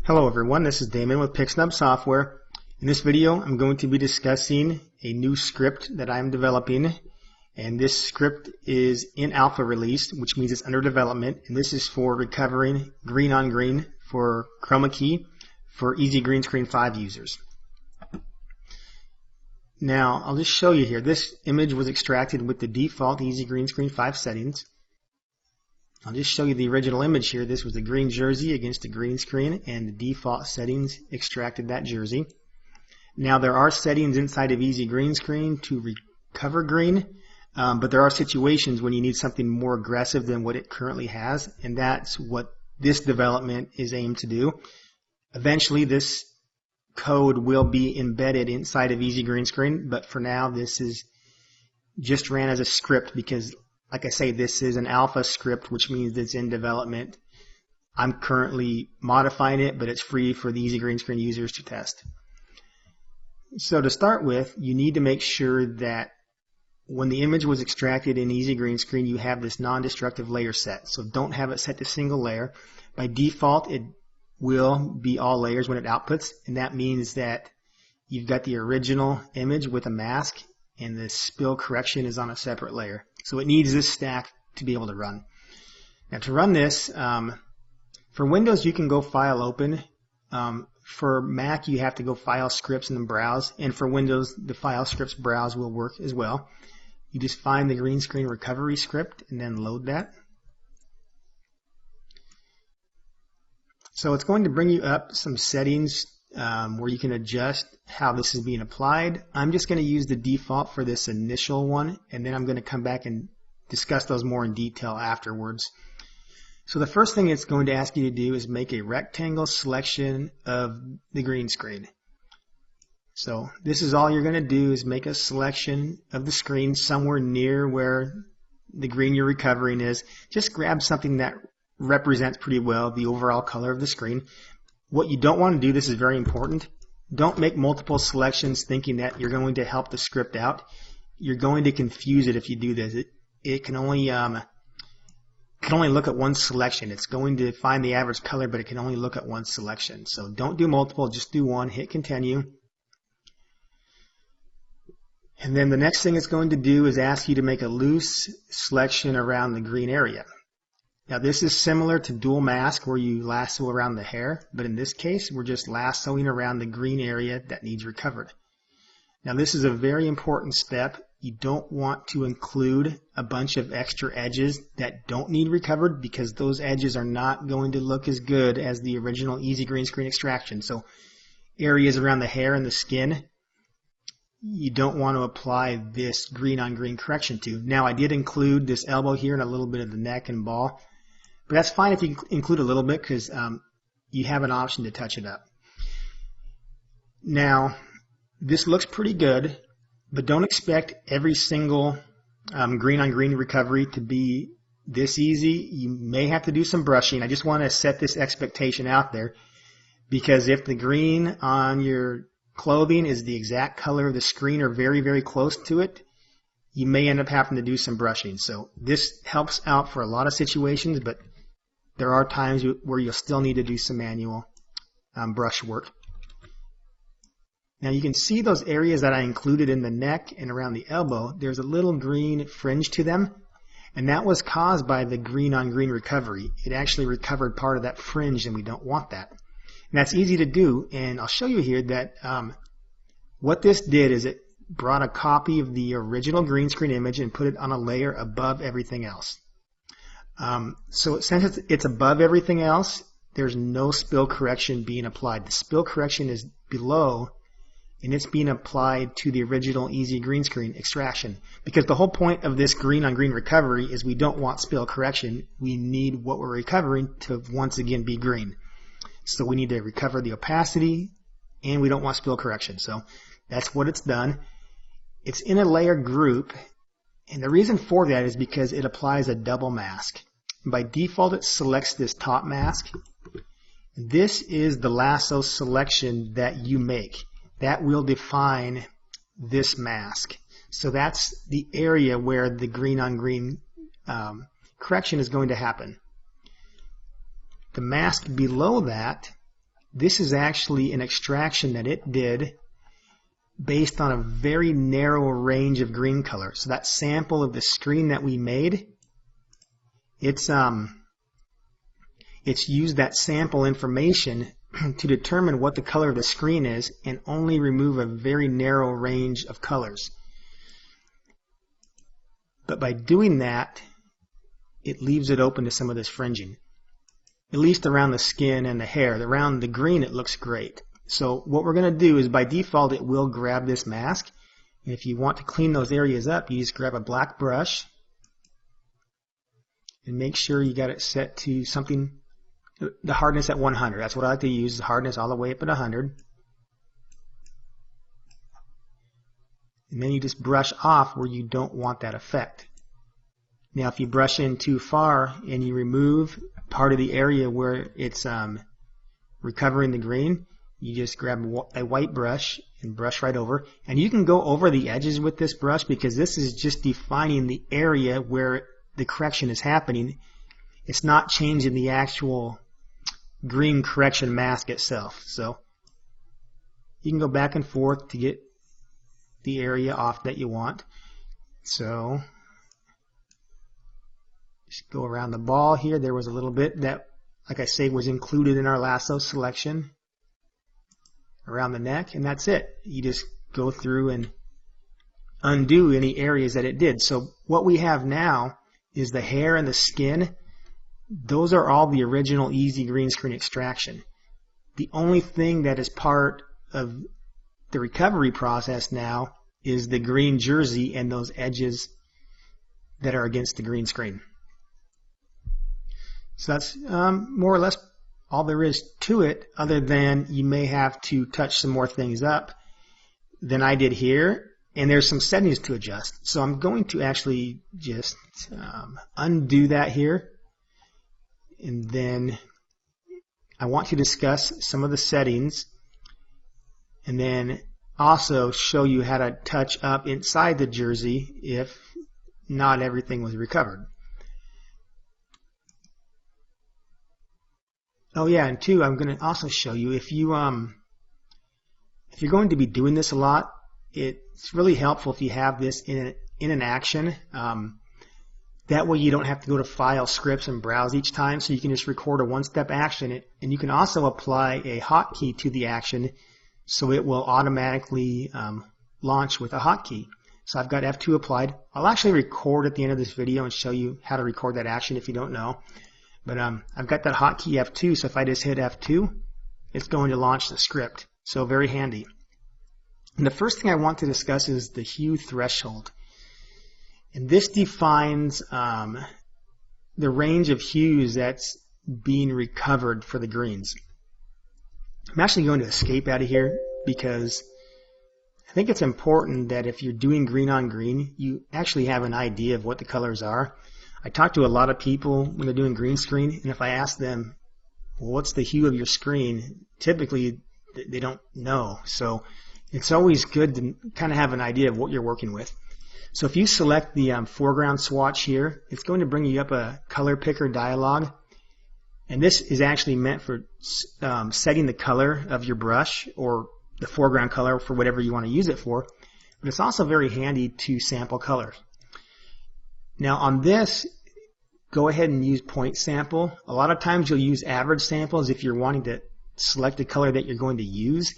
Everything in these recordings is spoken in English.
Hello everyone, this is Damon with PixNub Software. In this video I'm going to be discussing a new script that I'm developing, and this script is in alpha release, which means it's under development, and this is for recovering green on green for chroma key for Easy Green Screen 5 users. Now I'll just show you here. This image was extracted with the default Easy Green Screen 5 settings. I'll just show you the original image here. This was a green jersey against a green screen, and the default settings extracted that jersey. Now there are settings inside of Easy Green Screen to recover green, but there are situations when you need something more aggressive than what it currently has, and that's what this development is aimed to do. Eventually this code will be embedded inside of Easy Green Screen, but for now this is just ran as a script because, like I say, this is an alpha script, which means it's in development. I'm currently modifying it, but it's free for the Easy Green Screen users to test. So to start with, you need to make sure that when the image was extracted in Easy Green Screen, you have this non-destructive layer set. So don't have it set to single layer. By default, it will be all layers when it outputs, and that means that you've got the original image with a mask, and the spill correction is on a separate layer. So it needs this stack to be able to run. Now to run this, for Windows you can go File Open. For Mac you have to go File Scripts and then Browse. And for Windows the File Scripts Browse will work as well. You just find the green screen recovery script and then load that. So it's going to bring you up some settings where you can adjust how this is being applied. I'm just going to use the default for this initial one, and then I'm going to come back and discuss those more in detail afterwards. So the first thing it's going to ask you to do is make a rectangle selection of the green screen. So this is all you're going to do is make a selection of the screen somewhere near where the green you're recovering is. Just grab something that represents pretty well the overall color of the screen. What you don't want to do, this is very important, don't make multiple selections thinking that you're going to help the script out. You're going to confuse it if you do this. It can only look at one selection. It's going to find the average color, but it can only look at one selection. So don't do multiple, just do one, hit continue. And then the next thing it's going to do is ask you to make a loose selection around the green area. Now this is similar to dual mask where you lasso around the hair, but in this case we're just lassoing around the green area that needs recovered. Now this is a very important step. You don't want to include a bunch of extra edges that don't need recovered because those edges are not going to look as good as the original Easy Green Screen extraction. So areas around the hair and the skin, you don't want to apply this green on green correction to. Now I did include this elbow here and a little bit of the neck and ball. But that's fine if you include a little bit because you have an option to touch it up. Now, this looks pretty good, but don't expect every single green on green recovery to be this easy. You may have to do some brushing. I just want to set this expectation out there because if the green on your clothing is the exact color of the screen or very, very close to it, you may end up having to do some brushing. So this helps out for a lot of situations, but there are times where you'll still need to do some manual brush work. Now you can see those areas that I included in the neck and around the elbow. There's a little green fringe to them, and that was caused by the green on green recovery. It actually recovered part of that fringe, and we don't want that. And that's easy to do, and I'll show you here that what this did is it brought a copy of the original green screen image and put it on a layer above everything else. So since it's above everything else, there's no spill correction being applied. The spill correction is below, and it's being applied to the original Easy Green Screen extraction. Because the whole point of this green on green recovery is we don't want spill correction. We need what we're recovering to once again be green. So we need to recover the opacity, and we don't want spill correction. So that's what it's done. It's in a layer group, and the reason for that is because it applies a double mask. By default, it selects this top mask. This is the lasso selection that you make. That will define this mask. So that's the area where the green on green correction is going to happen. The mask below that This is actually an extraction that it did based on a very narrow range of green color. So that sample of the screen that we made, it's used that sample information to determine what the color of the screen is and only remove a very narrow range of colors. But by doing that, it leaves it open to some of this fringing, at least around the skin and the hair. Around the green, it looks great. So what we're going to do is, by default, it will grab this mask. And if you want to clean those areas up, you just grab a black brush and make sure you got it set to something, the hardness at 100. That's what I like to use, the hardness all the way up at 100. And then you just brush off where you don't want that effect. Now if you brush in too far and you remove part of the area where it's recovering the green, you just grab a white brush and brush right over. And you can go over the edges with this brush because this is just defining the area where the correction is happening. It's not changing the actual green correction mask itself. So you can go back and forth to get the area off that you want. So just go around the ball here. There was a little bit that, like I say, was included in our lasso selection around the neck, and that's it. You just go through and undo any areas that it did. So what we have now is the hair and the skin. Those are all the original easy green screen extraction. The only thing that is part of the recovery process now is the green jersey and those edges that are against the green screen. So that's more or less all there is to it, other than you may have to touch some more things up than I did here, and there's some settings to adjust. So I'm going to actually just undo that here, and then I want to discuss some of the settings, and then also show you how to touch up inside the jersey if not everything was recovered. Oh yeah, and two, I'm going to also show you if you're going to be doing this a lot, it's really helpful if you have this in an action. That way you don't have to go to File, Scripts, and browse each time, so you can just record a one-step action. And you can also apply a hotkey to the action, so it will automatically launch with a hotkey. So I've got F2 applied. I'll actually record at the end of this video and show you how to record that action if you don't know. But I've got that hotkey F2, so if I just hit F2, it's going to launch the script. So very handy. And the first thing I want to discuss is the hue threshold. And this defines the range of hues that's being recovered for the greens. I'm actually going to escape out of here because I think it's important that if you're doing green on green, you actually have an idea of what the colors are. I talk to a lot of people when they're doing green screen, and if I ask them, well, what's the hue of your screen, typically they don't know. So it's always good to kind of have an idea of what you're working with. So if you select the foreground swatch here, it's going to bring you up a color picker dialog. And this is actually meant for setting the color of your brush or the foreground color for whatever you want to use it for. But it's also very handy to sample colors. Now on this, go ahead and use point sample. A lot of times you'll use average samples if you're wanting to select a color that you're going to use.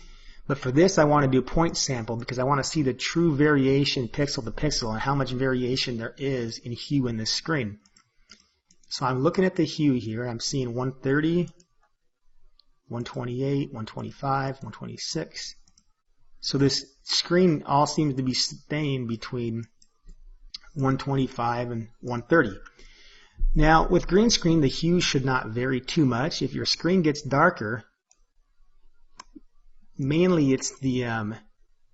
But for this, I want to do point sample because I want to see the true variation pixel to pixel and how much variation there is in hue in this screen. So I'm looking at the hue here. I'm seeing 130, 128, 125, 126. So this screen all seems to be staying between 125 and 130. Now with green screen, the hue should not vary too much. If your screen gets darker, mainly it's the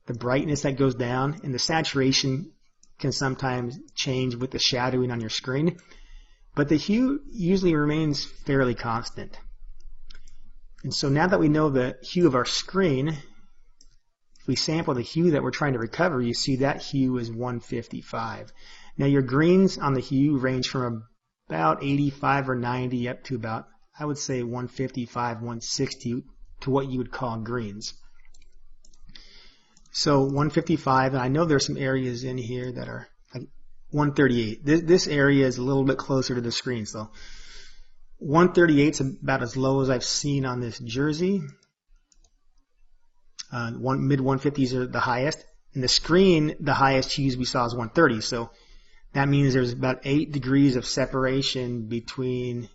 brightness that goes down, and the saturation can sometimes change with the shadowing on your screen. But the hue usually remains fairly constant. And so now that we know the hue of our screen, if we sample the hue that we're trying to recover, you see that hue is 155. Now your greens on the hue range from about 85 or 90 up to about, I would say 155, 160 to what you would call greens. So 155, and I know there's some areas in here that are like 138. This area is a little bit closer to the screen, so 138 is about as low as I've seen on this jersey. Mid 150s are the highest. In the screen, the highest hues we saw is 130, so that means there's about 8 degrees of separation between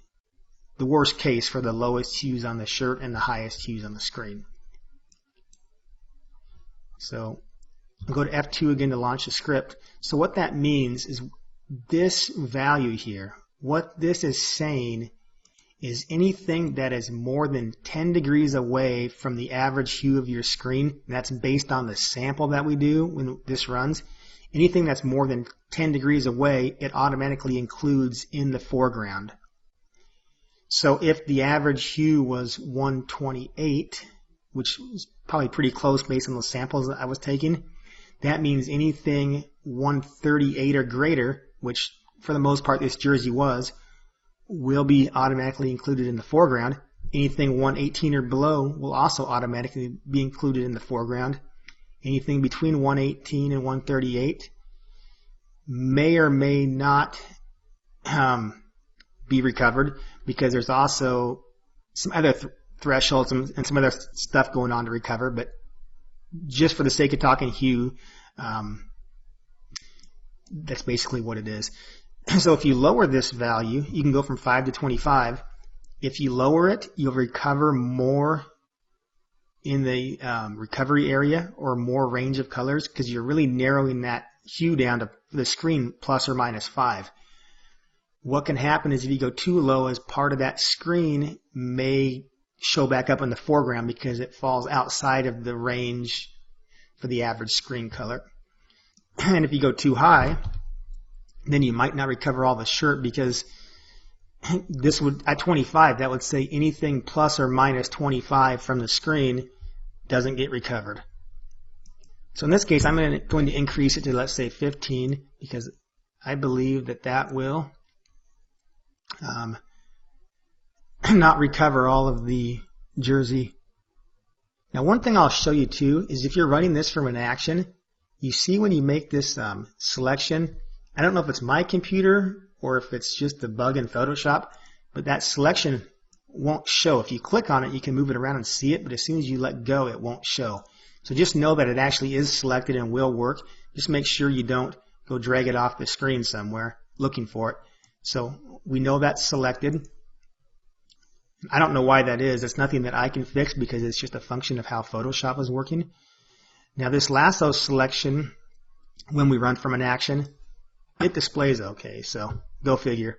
the worst case for the lowest hues on the shirt and the highest hues on the screen. So I'll go to F2 again to launch the script. So what that means is this value here, what this is saying is anything that is more than 10 degrees away from the average hue of your screen, and that's based on the sample that we do when this runs, anything that's more than 10 degrees away, it automatically includes in the foreground. So if the average hue was 128, which is probably pretty close based on the samples that I was taking, that means anything 138 or greater, which for the most part this jersey was, will be automatically included in the foreground. Anything 118 or below will also automatically be included in the foreground. Anything between 118 and 138 may or may not be recovered, because there's also some other thresholds and some other stuff going on to recover, but just for the sake of talking hue, that's basically what it is. So if you lower this value, you can go from 5 to 25. If you lower it, you'll recover more in the recovery area, or more range of colors, because you're really narrowing that hue down to the screen plus or minus 5. What can happen is if you go too low, as part of that screen may show back up in the foreground because it falls outside of the range for the average screen color. And if you go too high, then you might not recover all the shirt, because this would, at 25, that would say anything plus or minus 25 from the screen doesn't get recovered. So in this case, I'm going to increase it to, let's say, 15, because I believe that that will not recover all of the jersey. Now, one thing I'll show you too is if you're running this from an action, you see when you make this selection, I don't know if it's my computer or if it's just a bug in Photoshop, but that selection won't show. If you click on it, you can move it around and see it, but as soon as you let go, it won't show. So just know that it actually is selected and will work. Just make sure you don't go drag it off the screen somewhere looking for it. So we know that's selected. I don't know why that is. It's nothing that I can fix, because it's just a function of how Photoshop is working. Now this lasso selection, when we run from an action, it displays okay, so go figure.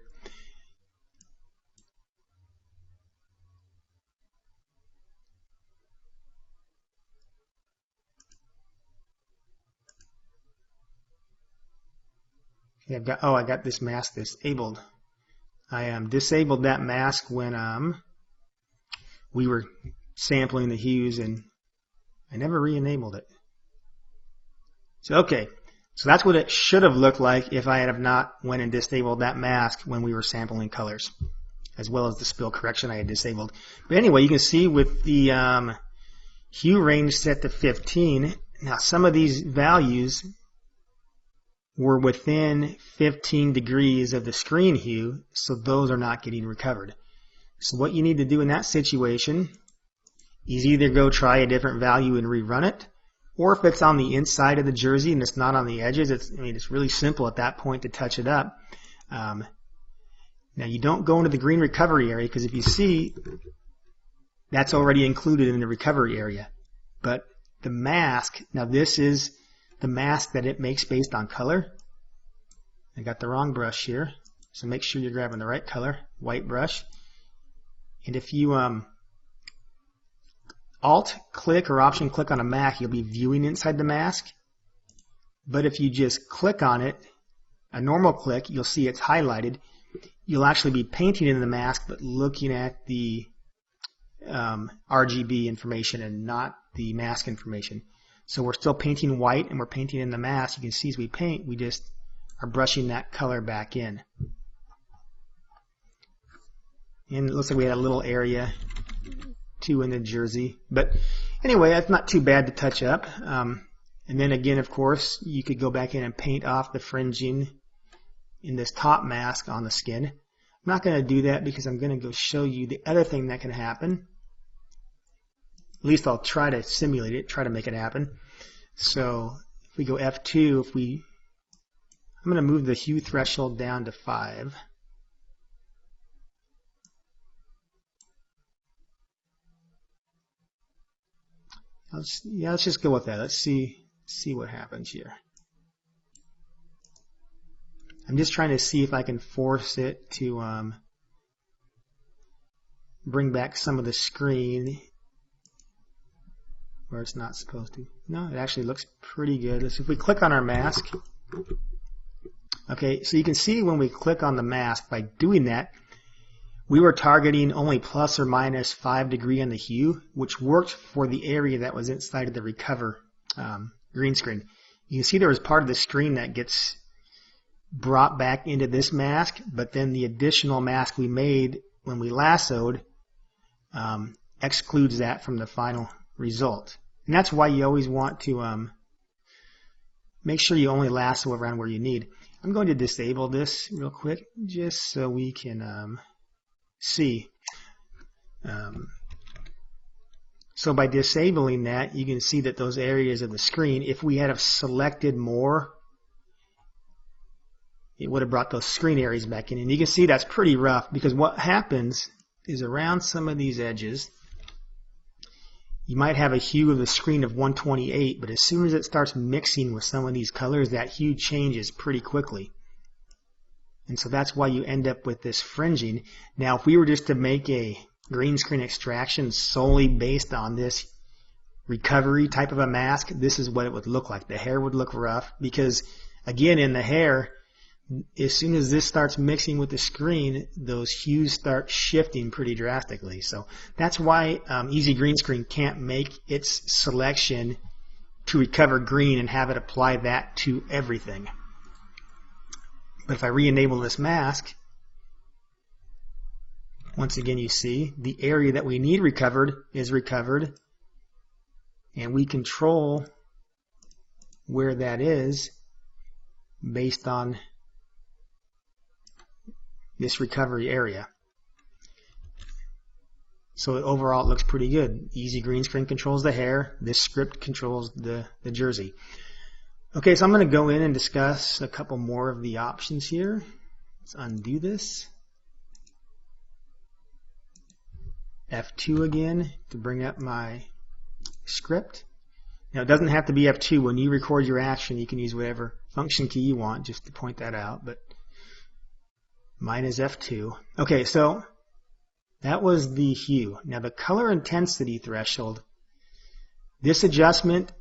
Okay, I got this mask disabled. I disabled that mask when we were sampling the hues, and I never re-enabled it. So okay, so that's what it should have looked like if I had have not went and disabled that mask when we were sampling colors, as well as the spill correction I had disabled. But anyway, you can see with the hue range set to 15, now some of these values were within 15 degrees of the screen hue, so those are not getting recovered. So what you need to do in that situation is either go try a different value and rerun it, or if it's on the inside of the jersey and it's not on the edges, it's really simple at that point to touch it up. Now you don't go into the green recovery area, because if you see, that's already included in the recovery area. But the mask, now this is the mask that it makes based on color. I got the wrong brush here, so make sure you're grabbing the right color, white brush. And if you Alt click or Option click on a Mac, you'll be viewing inside the mask. But if you just click on it, a normal click, you'll see it's highlighted. You'll actually be painting in the mask, but looking at the RGB information and not the mask information. So we're still painting white, and we're painting in the mask. You can see as we paint, we just are brushing that color back in. And it looks like we had a little area F2 in the jersey. But anyway, that's not too bad to touch up. And then again, of course, you could go back in and paint off the fringing in this top mask on the skin. I'm not going to do that because I'm going to go show you the other thing that can happen. At least I'll try to simulate it, try to make it happen. So if we go F2, I'm going to move the hue threshold down to 5. Let's just go with that. Let's see what happens here. I'm just trying to see if I can force it to bring back some of the screen where it's not supposed to. No, it actually looks pretty good. So if we click on our mask, okay, so you can see when we click on the mask, by doing that, we were targeting only plus or minus 5 degrees on the hue, which worked for the area that was inside of the recover green screen. You can see there was part of the screen that gets brought back into this mask, but then the additional mask we made when we lassoed excludes that from the final result. And that's why you always want to make sure you only lasso around where you need. I'm going to disable this real quick just so we can see. So by disabling that, you can see that those areas of the screen, if we had have selected more, it would have brought those screen areas back in. And you can see that's pretty rough because what happens is around some of these edges, you might have a hue of the screen of 128, but as soon as it starts mixing with some of these colors, that hue changes pretty quickly. And so that's why you end up with this fringing. Now, if we were just to make a green screen extraction solely based on this recovery type of a mask, this is what it would look like. The hair would look rough because, again, in the hair, as soon as this starts mixing with the screen, those hues start shifting pretty drastically. So that's why Easy Green Screen can't make its selection to recover green and have it apply that to everything. But if I re-enable this mask, once again you see the area that we need recovered is recovered, and we control where that is based on this recovery area. So overall it looks pretty good. Easy Green Screen controls the hair. This script controls the jersey. Okay, so I'm going to go in and discuss a couple more of the options here. Let's undo this. F2 again to bring up my script. Now it doesn't have to be F2. When you record your action, you can use whatever function key you want, just to point that out, but mine is F2. Okay, so that was the hue. Now the color intensity threshold, this adjustment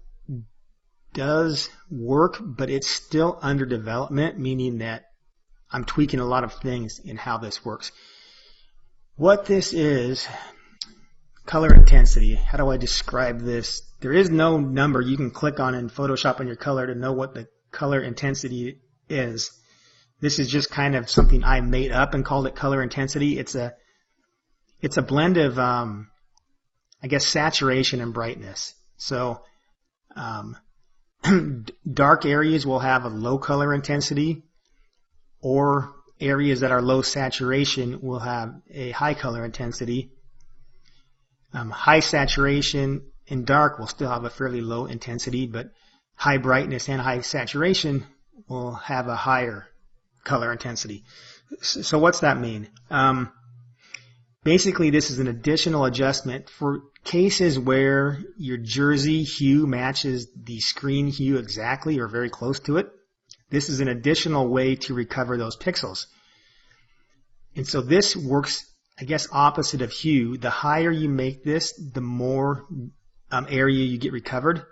does work, but it's still under development, meaning that I'm tweaking a lot of things in how this works. What this is, color intensity, how do I describe this? There is no number you can click on in Photoshop on your color to know what the color intensity is. This is just kind of something I made up and called it color intensity. It's a blend of, I guess, saturation and brightness. So dark areas will have a low color intensity, or areas that are low saturation will have a high color intensity. High saturation and dark will still have a fairly low intensity, but high brightness and high saturation will have a higher color intensity. So what's that mean? Basically, this is an additional adjustment for cases where your jersey hue matches the screen hue exactly or very close to it. This is an additional way to recover those pixels. And so this works, I guess, opposite of hue. The higher you make this, the more area you get recovered.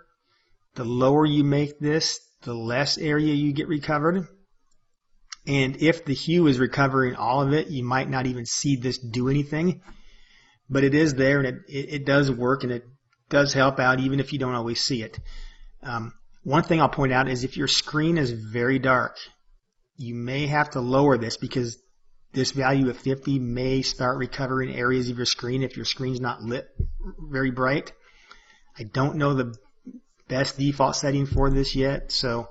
The lower you make this, the less area you get recovered. And if the hue is recovering all of it, you might not even see this do anything. But it is there, and it does work, and it does help out even if you don't always see it. One thing I'll point out is if your screen is very dark, you may have to lower this because this value of 50 may start recovering areas of your screen if your screen's not lit very bright. I don't know the best default setting for this yet, so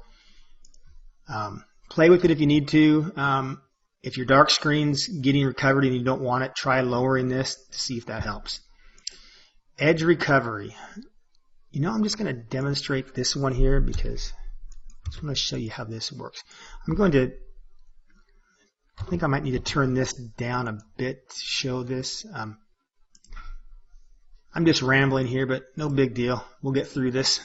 play with it if you need to. If your dark screen's getting recovered and you don't want it, try lowering this to see if that helps. Edge recovery. I'm just going to demonstrate this one here because I just want to show you how this works. I think I might need to turn this down a bit to show this. I'm just rambling here, but no big deal. We'll get through this.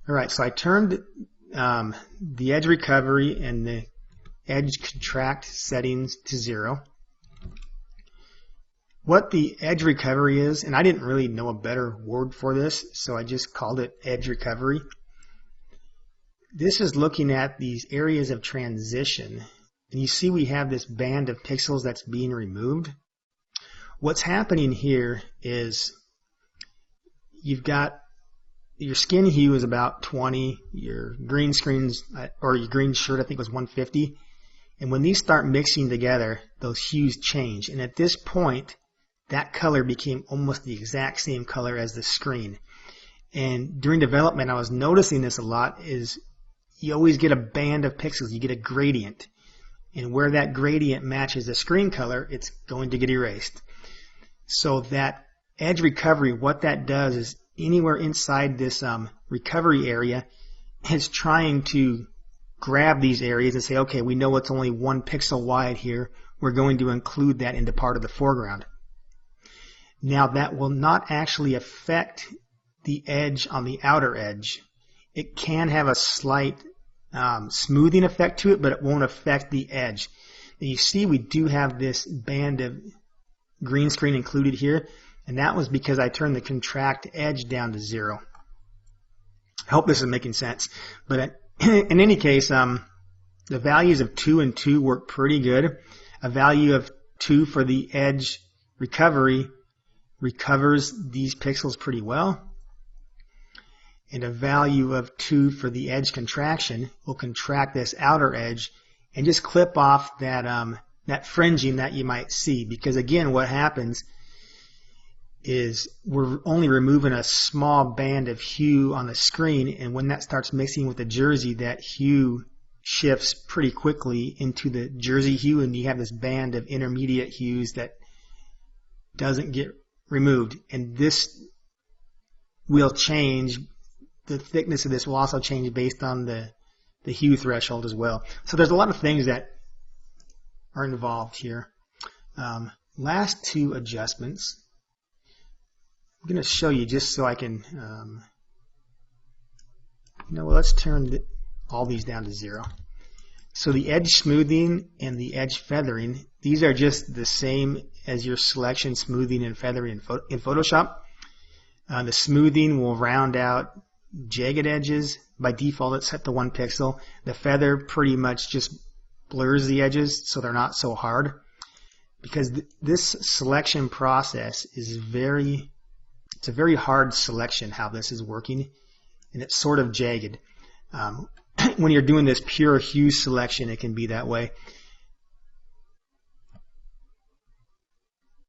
Alright, so I turned the edge recovery and the edge contract settings to 0. What the edge recovery is, and I didn't really know a better word for this, so I just called it edge recovery. This is looking at these areas of transition, and you see we have this band of pixels that's being removed. What's happening here is you've got your skin hue is about 20, your green screens or your green shirt I think was 150, and when these start mixing together, those hues change, and at this point that color became almost the exact same color as the screen. And during development I was noticing this a lot, is you always get a band of pixels, you get a gradient, and where that gradient matches the screen color, it's going to get erased. So that edge recovery, what that does is anywhere inside this recovery area is trying to grab these areas and say, okay, we know it's only 1 pixel wide here, we're going to include that into part of the foreground. Now that will not actually affect the edge on the outer edge. It can have a slight smoothing effect to it, but it won't affect the edge. And you see we do have this band of green screen included here, and that was because I turned the contract edge down to 0. I hope this is making sense. But in any case, the values of 2 and 2 work pretty good. A value of 2 for the edge recovery recovers these pixels pretty well. And a value of 2 for the edge contraction will contract this outer edge and just clip off that that fringing that you might see. Because again, what happens is we're only removing a small band of hue on the screen, and when that starts mixing with the jersey, that hue shifts pretty quickly into the jersey hue, and you have this band of intermediate hues that doesn't get removed. And this will change, the thickness of this will also change based on the hue threshold as well. So there's a lot of things that are involved here. Last 2 adjustments I'm going to show you just so I can, let's turn all these down to 0. So the edge smoothing and the edge feathering, these are just the same as your selection, smoothing, and feathering in Photoshop. The smoothing will round out jagged edges. By default, it's set to 1 pixel. The feather pretty much just blurs the edges so they're not so hard. Because this selection process is it's a very hard selection how this is working, and it's sort of jagged. When you're doing this pure hue selection, it can be that way.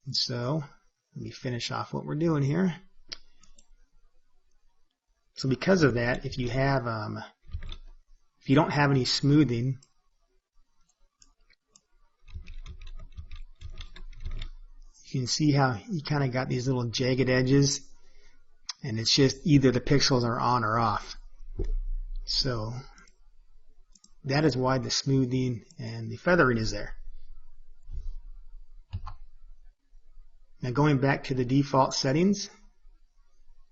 And so let me finish off what we're doing here. So because of that, if you don't have any smoothing, you can see how you kind of got these little jagged edges, and it's just either the pixels are on or off. So that is why the smoothing and the feathering is there. Now going back to the default settings,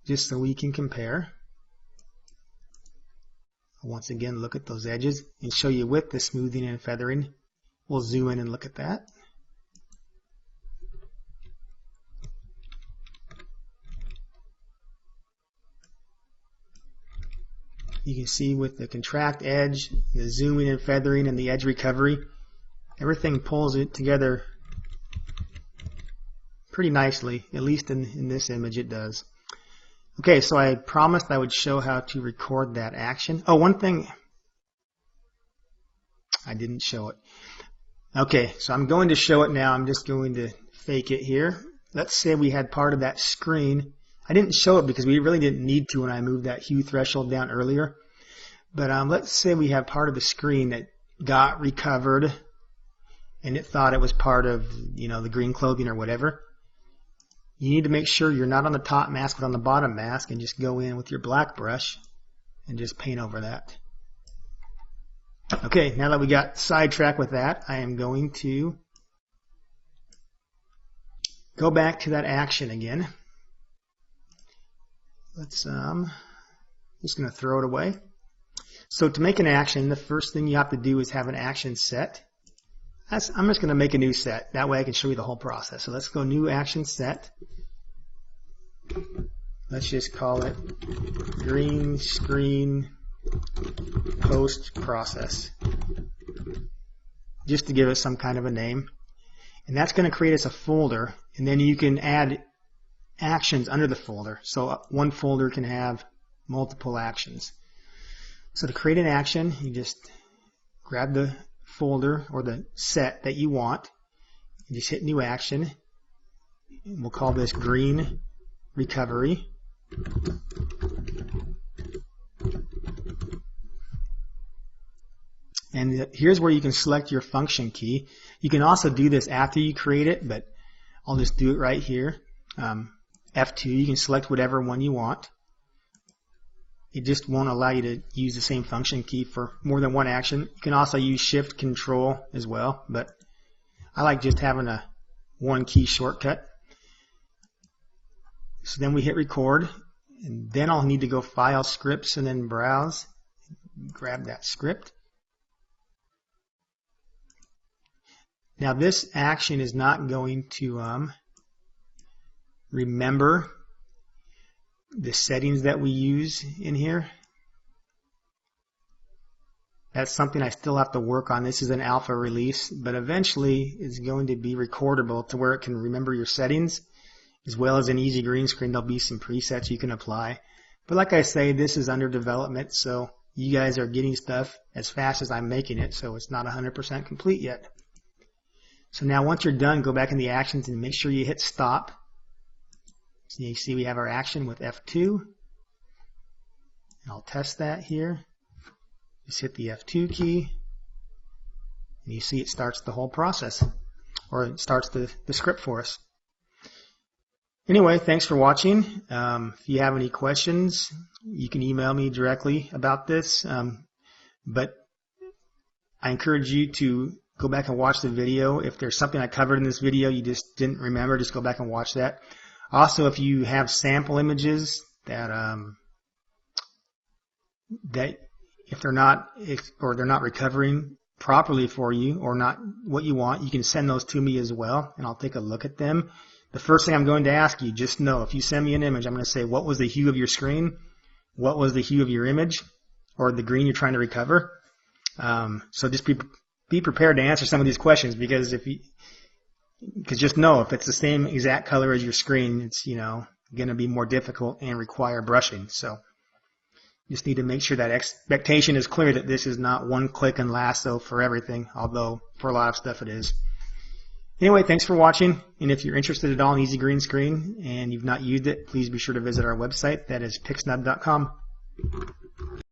just so we can compare. Once again, look at those edges and show you with the smoothing and feathering. We'll zoom in and look at that. You can see with the contract edge, the zooming and feathering, and the edge recovery, everything pulls it together pretty nicely. At least in this image it does. Okay, so I promised I would show how to record that action. Oh, one thing I didn't show it. Okay, so I'm going to show it now. I'm just going to fake it here. Let's say we had part of that screen. I didn't show it because we really didn't need to when I moved that hue threshold down earlier. But let's say we have part of the screen that got recovered and it thought it was part of, the green clothing or whatever. You need to make sure you're not on the top mask but on the bottom mask, and just go in with your black brush and just paint over that. Okay, now that we got sidetracked with that, I am going to go back to that action again. Let's just going to throw it away. So to make an action, the first thing you have to do is have an action set. I'm just going to make a new set. That way I can show you the whole process. So let's go new action set. Let's just call it green screen post process, just to give it some kind of a name. And that's going to create us a folder, and then you can add actions under the folder. So one folder can have multiple actions. So to create an action, you just grab the folder or the set that you want, and just hit new action. And we'll call this green recovery. And here's where you can select your function key. You can also do this after you create it, but I'll just do it right here. F2, you can select whatever one you want. It just won't allow you to use the same function key for more than one action. You can also use Shift Control as well, but I like just having a one key shortcut. So then we hit record, and then I'll need to go File, Scripts, and then Browse. Grab that script. Now this action is not going to remember the settings that we use in here. That's something I still have to work on. This is an alpha release, but eventually it's going to be recordable to where it can remember your settings, as well as an easy green screen. There'll be some presets you can apply. But like I say, this is under development, so you guys are getting stuff as fast as I'm making it, so it's not 100% complete yet. So now once you're done, go back in the actions and make sure you hit stop. So you see we have our action with F2. And I'll test that here. Just hit the F2 key. And you see it starts the whole process. Or it starts the script for us. Anyway, thanks for watching. If you have any questions, you can email me directly about this. But I encourage you to go back and watch the video. If there's something I covered in this video you just didn't remember, just go back and watch that. Also, if you have sample images that if they're not recovering properly for you or not what you want, you can send those to me as well, and I'll take a look at them. The first thing I'm going to ask you, just know, if you send me an image, I'm going to say, what was the hue of your screen? What was the hue of your image? Or the green you're trying to recover? So just be prepared to answer some of these questions, because just know if it's the same exact color as your screen, it's going to be more difficult and require brushing. So you just need to make sure that expectation is clear that this is not one click and lasso for everything, although for a lot of stuff it is. Anyway, thanks for watching, and if you're interested at all in Easy Green Screen and you've not used it, please be sure to visit our website. That is pixnub.com.